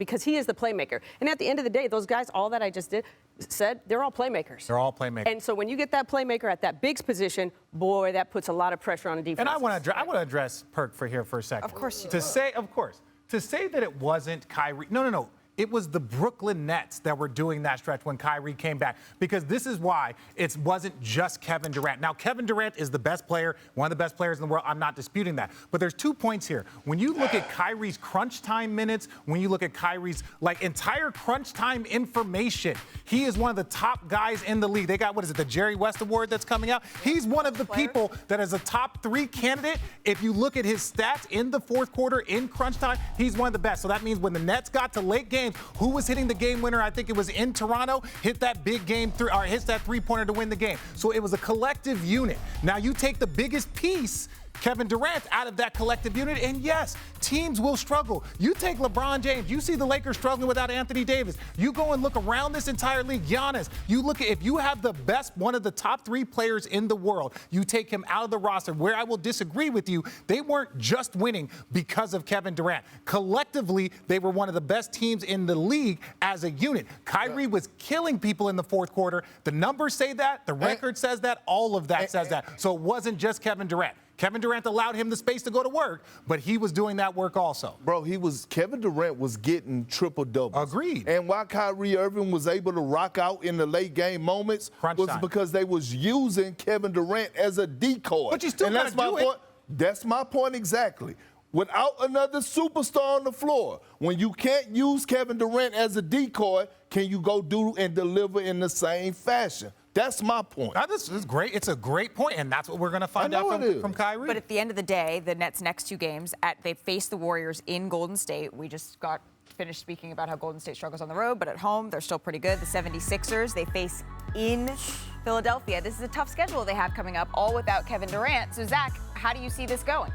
because he is the playmaker. And at the end of the day, those guys, all that I just said, they're all playmakers. They're all playmakers. And so when you get that playmaker at that bigs position, boy, that puts a lot of pressure on the defense. And I want to address Perk for a second. Of course you do. To say that it wasn't Kyrie. No. It was the Brooklyn Nets that were doing that stretch when Kyrie came back, because this is why it wasn't just Kevin Durant. Now, Kevin Durant is the best player, one of the best players in the world. I'm not disputing that. But there's 2 points here. When you look at Kyrie's crunch time minutes, when you look at Kyrie's entire crunch time information, he is one of the top guys in the league. They got, the Jerry West Award that's coming out? He's one of the people that is a top 3 candidate. If you look at his stats in the fourth quarter in crunch time, he's one of the best. So that means when the Nets got to late games, who was hitting the game winner? I think it was in Toronto, hit that big game hits that three-pointer to win the game. So it was a collective unit. Now you take the biggest piece, Kevin Durant, out of that collective unit, and yes, teams will struggle. You take LeBron James, you see the Lakers struggling without Anthony Davis. You go and look around this entire league, Giannis, you look at, if you have the best, one of the top 3 players in the world, you take him out of the roster. Where I will disagree with you, they weren't just winning because of Kevin Durant. Collectively, they were one of the best teams in the league as a unit. Kyrie was killing people in the fourth quarter. The numbers say that, the record says that, all of that says that. So it wasn't just Kevin Durant. Kevin Durant allowed him the space to go to work, but he was doing that work also. Bro, Kevin Durant was getting triple-doubles. Agreed. And why Kyrie Irving was able to rock out in the late game moments because they was using Kevin Durant as a decoy. But you still got to do it. That's my point exactly. Without another superstar on the floor, when you can't use Kevin Durant as a decoy, can you go do and deliver in the same fashion? That's my point. Now, this is great. It's a great point, and that's what we're going to find out from Kyrie. But at the end of the day, the Nets' next 2 games, they face the Warriors in Golden State. We just got finished speaking about how Golden State struggles on the road, but at home, they're still pretty good. The 76ers, they face in Philadelphia. This is a tough schedule they have coming up, all without Kevin Durant. So, Zach, how do you see this going?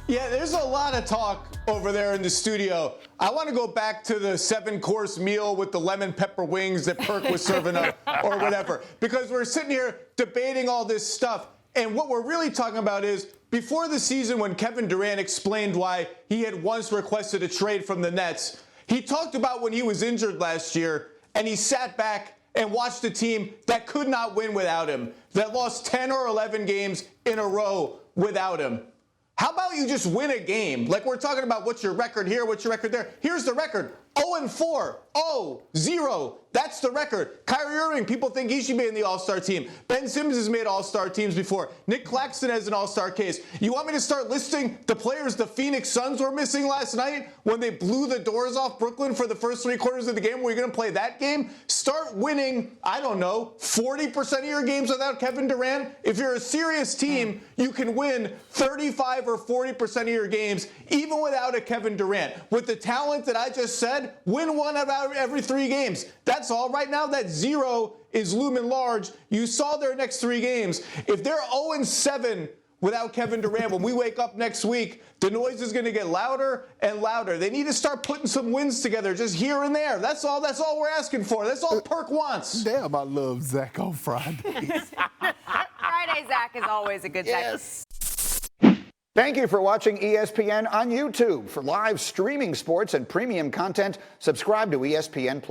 Yeah, there's a lot of talk over there in the studio. I want to go back to the 7-course meal with the lemon pepper wings that Perk was serving up or whatever, because we're sitting here debating all this stuff. And what we're really talking about is before the season, when Kevin Durant explained why he had once requested a trade from the Nets, he talked about when he was injured last year and he sat back and watched a team that could not win without him, that lost 10 or 11 games in a row without him. How about you just win a game? Like, we're talking about what's your record here, what's your record there. Here's the record. 0-4, 0-0. That's the record. Kyrie Irving, people think he should be in the All-Star team. Ben Simmons has made All-Star teams before. Nick Claxton has an All-Star case. You want me to start listing the players the Phoenix Suns were missing last night when they blew the doors off Brooklyn for the first 3 quarters of the game? Were you going to play that game? Start winning, I don't know, 40% of your games without Kevin Durant. If you're a serious team, you can win 35 or 40% of your games even without a Kevin Durant. With the talent that I just said, win 1 out of every 3 games. That's all. Right now, that 0 is looming large. You saw their next 3 games. If they're 0-7 without Kevin Durant, when we wake up next week, the noise is going to get louder and louder. They need to start putting some wins together just here and there. That's all we're asking for. That's all Perk wants. Damn, I love Zach on Fridays. Friday, Zach, is always a good yes. Thank you for watching ESPN on YouTube. For live streaming sports and premium content, subscribe to ESPN+.